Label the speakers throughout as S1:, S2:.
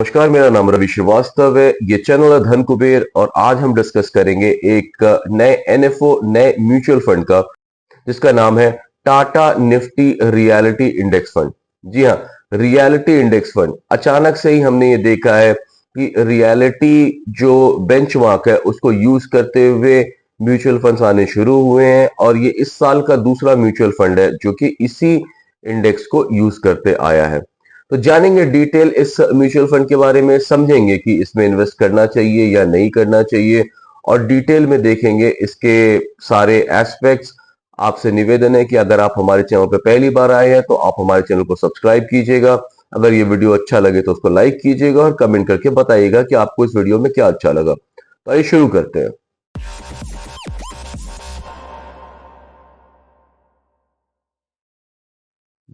S1: नमस्कार, मेरा नाम रवि श्रीवास्तव है। ये चैनल है धन कुबेर और आज हम डिस्कस करेंगे एक नए एनएफओ, नए म्यूचुअल फंड का, जिसका नाम है Tata Nifty realty index fund. जी हाँ, रियलिटी इंडेक्स फंड। अचानक से ही हमने ये देखा है कि रियलिटी जो बेंचमार्क है उसको यूज करते हुए म्यूचुअल फंड्स आने शुरू हुए हैं और ये इस साल का दूसरा म्यूचुअल फंड है जो कि इसी इंडेक्स को यूज करते आया है। तो जानेंगे डिटेल इस म्यूचुअल फंड के बारे में, समझेंगे कि इसमें इन्वेस्ट करना चाहिए या नहीं करना चाहिए और डिटेल में देखेंगे इसके सारे एस्पेक्ट्स। आपसे निवेदन है कि अगर आप हमारे चैनल पर पहली बार आए हैं तो आप हमारे चैनल को सब्सक्राइब कीजिएगा। अगर ये वीडियो अच्छा लगे तो उसको लाइक कीजिएगा और कमेंट करके बताइएगा कि आपको इस वीडियो में क्या अच्छा लगा। तो आइए शुरू करते हैं।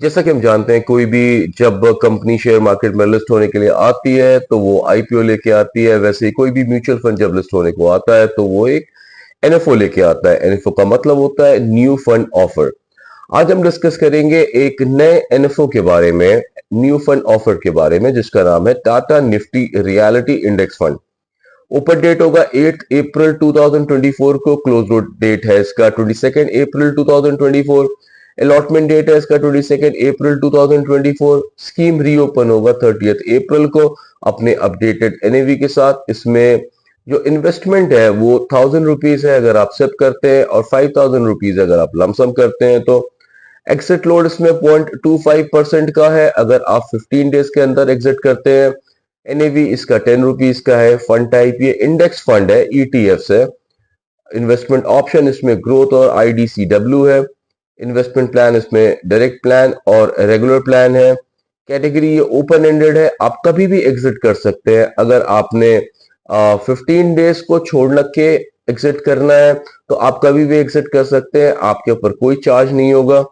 S1: जैसा कि हम जानते हैं, कोई भी जब कंपनी शेयर मार्केट में लिस्ट होने के लिए आती है तो वो आईपीओ लेके आती है। वैसे ही कोई भी म्यूचुअल फंड जब लिस्ट होने को आता है तो वो एक एनएफओ लेके आता है। एनएफओ का मतलब होता है न्यू फंड ऑफर। आज हम डिस्कस करेंगे एक नए एनएफओ के बारे में, न्यू फंड ऑफर के बारे में, जिसका नाम है Tata Nifty realty index fund. Open date होगा 8 अप्रैल 2024 को। क्लोज डेट है इसका 22 अप्रैल 2024। अलॉटमेंट डेट है इसका 22 अप्रैल 2024। स्कीम रीओपन होगा 30 अप्रैल को अपने अपडेटेड एनएवी के साथ। इसमें जो इन्वेस्टमेंट है वो 1000 रुपीज है अगर आप सिप करते हैं और 5000 रुपीज अगर आप लमसम करते हैं। तो एग्जिट लोड इसमें 0.25% का है अगर आप 15 डेज के अंदर एग्जिट करते हैं। एनएवी इसका 10 रुपीज का है। फंड टाइप ये इंडेक्स फंड है, ईटीएफ है। इन्वेस्टमेंट ऑप्शन इसमें ग्रोथ और आईडीसीडब्ल्यू है। इन्वेस्टमेंट प्लान इसमें डायरेक्ट प्लान और रेगुलर प्लान है। कैटेगरी ये ओपन एंडेड है, आप कभी भी एग्जिट कर सकते हैं। अगर आपने 15 डेज को छोड़ के एग्जिट करना है तो आप कभी भी एग्जिट कर सकते हैं, आपके ऊपर कोई चार्ज नहीं होगा।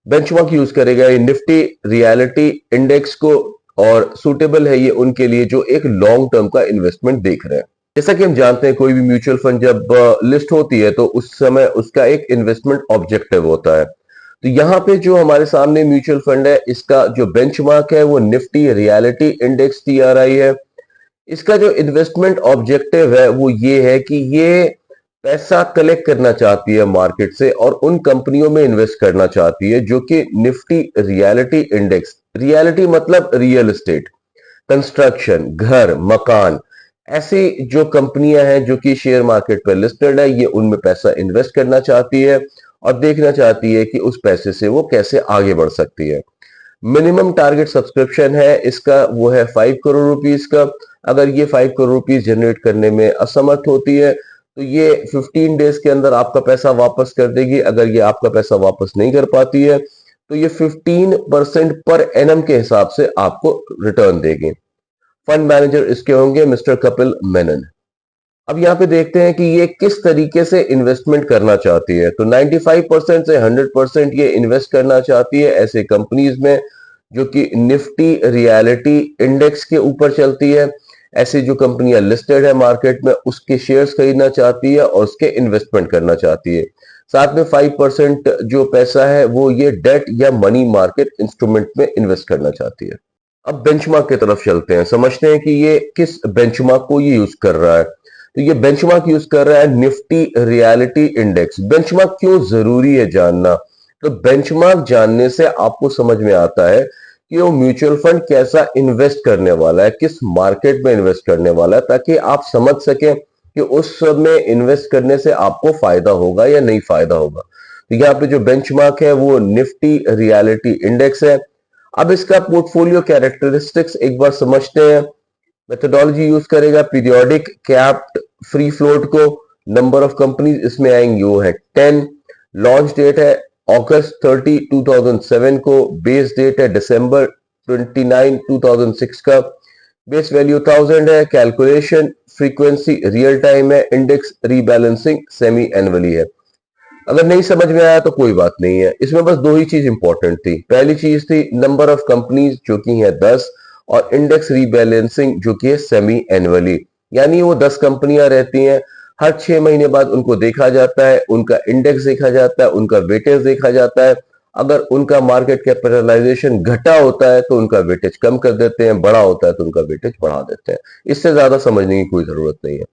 S1: बेंचमार्क यूज करेगा ये निफ्टी रियलिटी इंडेक्स को और सूटेबल है ये उनके लिए जो एक लॉन्ग टर्म का इन्वेस्टमेंट देख रहे हैं। जैसा कि हम जानते हैं, कोई भी म्यूचुअल फंड जब लिस्ट होती है तो उस समय उसका एक इन्वेस्टमेंट ऑब्जेक्टिव होता है। तो यहाँ पे जो हमारे सामने म्यूचुअल फंड है, इसका जो बेंचमार्क है वो निफ्टी रियलिटी इंडेक्स टीआरआई है। इसका जो इन्वेस्टमेंट ऑब्जेक्टिव है वो ये है कि ये पैसा कलेक्ट करना चाहती है मार्केट से और उन कंपनियों में इन्वेस्ट करना चाहती है जो कि निफ्टी रियलिटी इंडेक्स, रियलिटी मतलब रियल एस्टेट, कंस्ट्रक्शन, घर, मकान, ऐसी जो कंपनियां हैं जो कि शेयर मार्केट पर लिस्टेड है, ये उनमें पैसा इन्वेस्ट करना चाहती है और देखना चाहती है कि उस पैसे से वो कैसे आगे बढ़ सकती है। मिनिमम टारगेट सब्सक्रिप्शन है इसका वो है 5 करोड़ रुपीस का। अगर ये 5 करोड़ रुपीस जनरेट करने में असमर्थ होती है तो ये 15 डेज के अंदर आपका पैसा वापस कर देगी। अगर ये आपका पैसा वापस नहीं कर पाती है तो ये 15% पर एनम के हिसाब से आपको रिटर्न देगी। फंड मैनेजर इसके होंगे मिस्टर कपिल मेनन। अब यहाँ पे देखते हैं कि ये किस तरीके से इन्वेस्टमेंट करना चाहती है। तो 95% से 100% ये इन्वेस्ट करना चाहती है ऐसे कंपनीज में जो कि निफ्टी रियलिटी इंडेक्स के ऊपर चलती है। ऐसी जो कंपनियां लिस्टेड है मार्केट में उसके शेयर्स खरीदना चाहती है और उसके इन्वेस्टमेंट करना चाहती है। साथ में 5% जो पैसा है वो ये डेट या मनी मार्केट इंस्ट्रूमेंट में इन्वेस्ट करना चाहती है। अब बेंचमार्क की तरफ चलते हैं, समझते हैं कि ये किस बेंचमार्क को ये यूज कर रहा है। तो ये बेंचमार्क यूज कर रहा है निफ्टी रियलिटी इंडेक्स। बेंचमार्क क्यों जरूरी है जानना? तो बेंचमार्क जानने से आपको समझ में आता है कि वो म्यूचुअल फंड कैसा इन्वेस्ट करने वाला है, किस मार्केट में इन्वेस्ट करने वाला है, ताकि आप समझ सकें कि उस सब में इन्वेस्ट करने से आपको फायदा होगा या नहीं फायदा होगा। तो यहाँ पे जो बेंचमार्क है वो निफ्टी रियलिटी इंडेक्स है। अब इसका पोर्टफोलियो कैरेक्टरिस्टिक्स एक बार समझते हैं। मेथोडोलॉजी यूज करेगा पीरियोडिक कैप्ड फ्री फ्लोट को। नंबर ऑफ कंपनीज इसमें आएंगी वो है 10। लॉन्च डेट है अगस्त 30, 2007 को। बेस डेट है दिसंबर 29, 2006 का। बेस वैल्यू 1000 है। कैलकुलेशन फ्रीक्वेंसी रियल टाइम है। इंडेक्स रीबैलेंसिंग सेमी एनुअली है। अगर नहीं समझ में आया तो कोई बात नहीं है, इसमें बस दो ही चीज इंपॉर्टेंट थी। पहली चीज थी नंबर ऑफ कंपनीज जो कि है 10 और इंडेक्स रीबैलेंसिंग जो कि है सेमी एनुअली, यानी वो 10 कंपनियां रहती हैं, हर 6 महीने बाद उनको देखा जाता है, उनका इंडेक्स देखा जाता है, उनका वेटेज देखा जाता है अगर उनका मार्केट कैपिटलाइजेशन घटा होता है तो उनका वेटेज कम कर देते हैं, बड़ा होता है तो उनका वेटेज बढ़ा देते हैं। इससे ज्यादा समझने की कोई जरूरत नहीं है।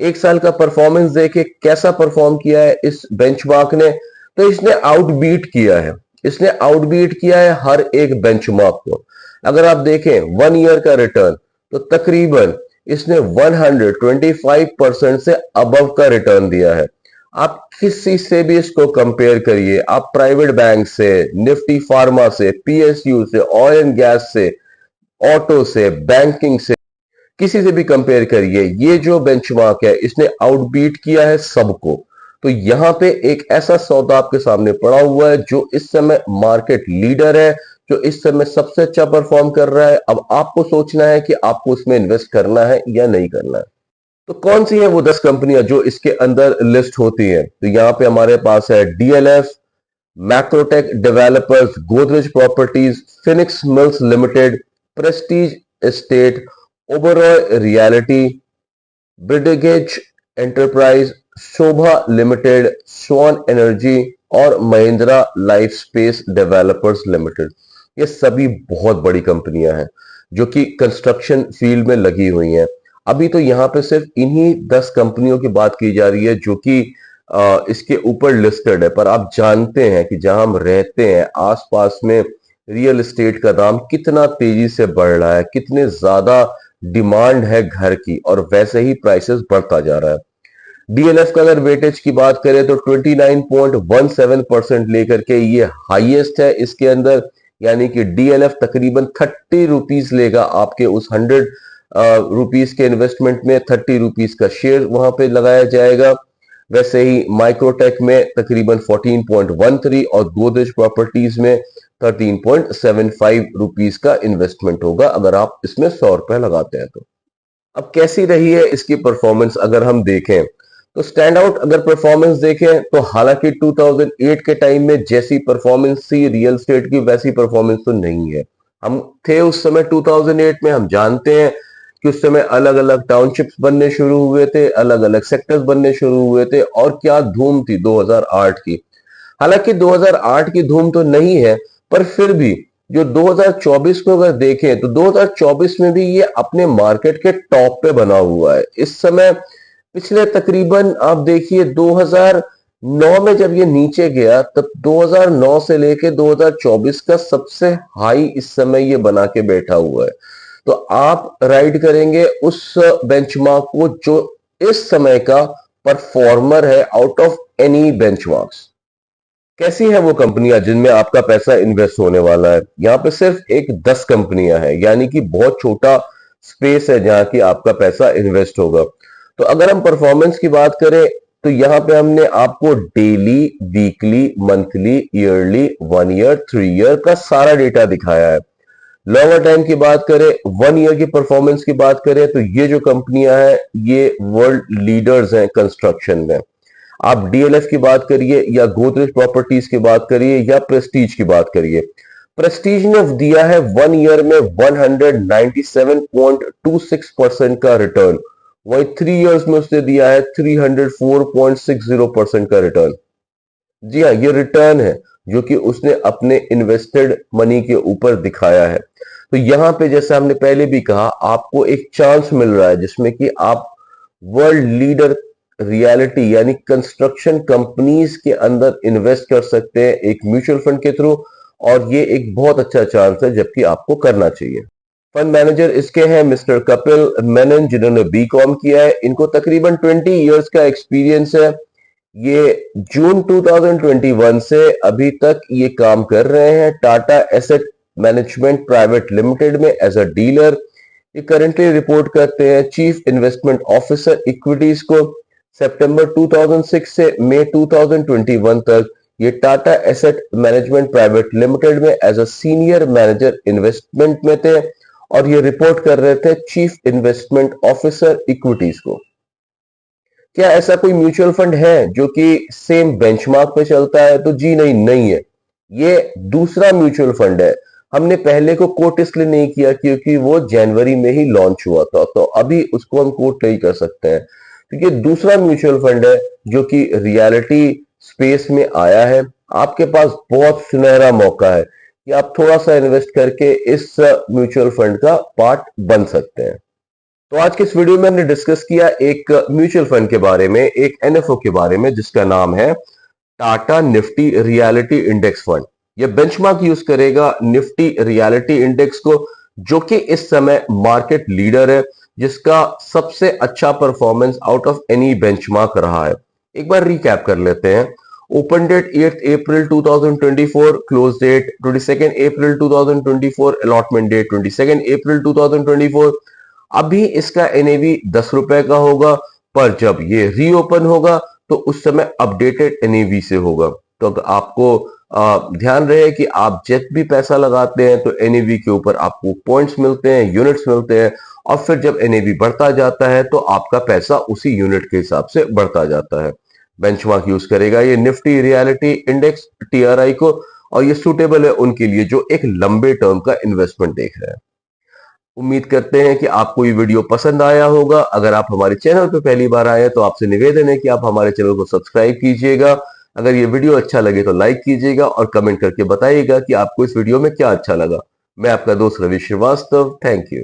S1: एक साल का परफॉर्मेंस देखे कैसा परफॉर्म किया है इस बेंचमार्क ने, तो इसने आउटबीट किया है। इसने आउटबीट किया है हर एक बेंचमार्क को। अगर आप देखें 1 ईयर का रिटर्न, तो तकरीबन इसने 125% से अबव का रिटर्न दिया है। आप किसी से भी इसको कंपेयर करिए, आप प्राइवेट बैंक से, निफ्टी फार्मा से, पीएसयू से, ऑयल एंड गैस से, ऑटो से, बैंकिंग से, किसी से भी कंपेयर करिए, ये जो बेंचमार्क है इसने आउटबीट किया है सबको। तो यहां पे एक ऐसा सौदा आपके सामने पड़ा हुआ है जो इस समय मार्केट लीडर है, जो इस समय सबसे अच्छा परफॉर्म कर रहा है। अब आपको सोचना है कि आपको उसमें इन्वेस्ट करना है या नहीं करना है। तो कौन सी है वो 10 कंपनियां जो इसके अंदर लिस्ट होती हैं? तो यहाँ पे हमारे पास है DLF, Macrotech developers, Godrej properties, Phoenix Mills limited, Prestige Estate, Oberoi realty, Brigade enterprise, Sobha limited, Swan Energy और Mahindra life space developers limited. ये सभी बहुत बड़ी कंपनियां हैं जो कि कंस्ट्रक्शन फील्ड में लगी हुई हैं। अभी तो यहाँ पे सिर्फ इन्हीं 10 कंपनियों की बात की जा रही है जो कि इसके ऊपर लिस्टेड है, पर आप जानते हैं कि जहां हम रहते हैं आसपास में रियल एस्टेट का दाम कितना तेजी से बढ़ रहा है, कितने ज्यादा डिमांड है घर की, और वैसे ही प्राइसेस बढ़ता जा रहा है। डीएलएफ का अगर वेटेज की बात करें तो 29.17% लेकर के ये हाईएस्ट है इसके अंदर, यानी कि डीएलएफ तकरीबन 30 रुपीज लेगा आपके उस 100 रुपीज के इन्वेस्टमेंट में, 30 रुपीज का शेयर वहां पे लगाया जाएगा। वैसे ही माइक्रोटेक में तकरीबन 14.13 और गोदरेज प्रॉपर्टीज में 13.75 रुपीज का इन्वेस्टमेंट होगा अगर आप इसमें 100 रुपए लगाते हैं तो। अब कैसी रही है इसकी परफॉर्मेंस अगर हम देखें, तो स्टैंड आउट अगर परफॉर्मेंस देखें तो हालांकि 2008 के टाइम में जैसी परफॉर्मेंस थी रियल एस्टेट की, वैसी परफॉर्मेंस तो नहीं है। हम थे उस समय 2008 में, हम जानते हैं कि उस समय अलग अलग टाउनशिप्स बनने शुरू हुए थे, अलग अलग सेक्टर्स बनने शुरू हुए थे, और क्या धूम थी 2008 की। हालांकि 2008 की धूम तो नहीं है, पर फिर भी जो 2024 को अगर देखें तो 2024 में भी ये अपने मार्केट के टॉप पे बना हुआ है इस समय। पिछले तकरीबन आप देखिए 2009 में जब ये नीचे गया, तब 2009 से लेके 2024 का सबसे हाई इस समय ये बना के बैठा हुआ है। तो आप राइड करेंगे उस बेंचमार्क को जो इस समय का परफॉर्मर है आउट ऑफ एनी बेंचमार्क्स। कैसी है वो कंपनियां जिनमें आपका पैसा इन्वेस्ट होने वाला है? यहाँ पे सिर्फ एक 10 कंपनियां हैं, यानी कि बहुत छोटा स्पेस है जहां की आपका पैसा इन्वेस्ट होगा। तो अगर हम परफॉर्मेंस की बात करें तो यहाँ पे हमने आपको daily, weekly, monthly, yearly, 1 year, 3 year का सारा डेटा दिखाया है। लॉन्गर टाइम की बात करें, 1 ईयर की परफॉर्मेंस की बात करें, तो ये जो कंपनियां हैं ये वर्ल्ड लीडर्स हैं कंस्ट्रक्शन में। आप डीएलएफ की बात करिए या गोदरेज प्रॉपर्टीज की बात करिए या प्रेस्टीज की बात करिए। प्रेस्टीज ने दिया है 1 ईयर में 197.26% का रिटर्न, वही 3 ईयर्स में उसने दिया है 304.60% का रिटर्न। जी हाँ, ये रिटर्न है जो कि उसने अपने इन्वेस्टेड मनी के ऊपर दिखाया है। तो यहां पे जैसे हमने पहले भी कहा, आपको एक चांस मिल रहा है जिसमें कि आप वर्ल्ड लीडर रियलिटी यानी कंस्ट्रक्शन कंपनीज के अंदर इन्वेस्ट कर सकते हैं एक म्यूचुअल फंड के थ्रू, और ये एक बहुत अच्छा चांस है जबकि आपको करना चाहिए। फंड मैनेजर इसके हैं मिस्टर कपिल मेनन, जिन्होंने बीकॉम किया है। इनको तकरीबन 20 इयर्स का एक्सपीरियंस है। ये जून 2021 से अभी तक ये काम कर रहे हैं Tata asset management private limited में एज अ डीलर। ये करंटली रिपोर्ट करते हैं चीफ इन्वेस्टमेंट ऑफिसर इक्विटीज को। सितंबर 2006 से मई 2021 तक ये Tata asset management private limited में as a senior manager investment में थे, और ये रिपोर्ट कर रहे थे चीफ इन्वेस्टमेंट ऑफिसर इक्विटीज को। क्या ऐसा कोई म्यूचुअल फंड है जो कि सेम बेंचमार्क पे चलता है? तो जी नहीं, नहीं है। ये दूसरा म्यूचुअल फंड है। हमने पहले को कोट इसलिए नहीं किया क्योंकि वो जनवरी में ही लॉन्च हुआ था, तो अभी उसको हम कोट नहीं कर सकते हैं। तो ये दूसरा म्यूचुअल फंड है जो कि रियलिटी स्पेस में आया है। आपके पास बहुत सुनहरा मौका है कि आप थोड़ा सा इन्वेस्ट करके इस म्यूचुअल फंड का पार्ट बन सकते हैं। तो आज के इस वीडियो में हमने डिस्कस किया एक म्यूचुअल फंड के बारे में, एक एनएफओ के बारे में जिसका नाम है Tata Nifty realty index fund. यह बेंचमार्क यूज करेगा निफ्टी रियलिटी इंडेक्स को, जो कि इस समय मार्केट लीडर है, जिसका सबसे अच्छा performance out of any benchmark रहा है। एक बार रिकैप कर लेते हैं। ओपन डेट 8 अप्रैल 2024, क्लोज डेट 22 अप्रैल 2024, अलॉटमेंट डेट 22 अप्रैल 2024। अभी इसका एनएवी 10 रुपए का होगा, पर जब ये रीओपन होगा तो उस समय अपडेटेड एनएवी से होगा। तो अगर आपको ध्यान रहे कि आप जब भी पैसा लगाते हैं तो एनएवी के ऊपर आपको पॉइंट्स मिलते हैं, यूनिट्स मिलते हैं, और फिर जब एनएवी बढ़ता जाता है तो आपका पैसा उसी यूनिट के हिसाब से बढ़ता जाता है। बेंचमार्क यूज करेगा ये निफ्टी रियलिटी इंडेक्स टीआरआई को, और ये सूटेबल है उनके लिए जो एक लंबे टर्म का इन्वेस्टमेंट देख रहे हैं। उम्मीद करते हैं कि आपको ये वीडियो पसंद आया होगा। अगर आप हमारे चैनल पर पहली बार आए हैं तो आपसे निवेदन है कि आप हमारे चैनल को सब्सक्राइब कीजिएगा। अगर ये वीडियो अच्छा लगे तो लाइक कीजिएगा और कमेंट करके बताइएगा कि आपको इस वीडियो में क्या अच्छा लगा। मैं आपका दोस्त रवि श्रीवास्तव, थैंक यू।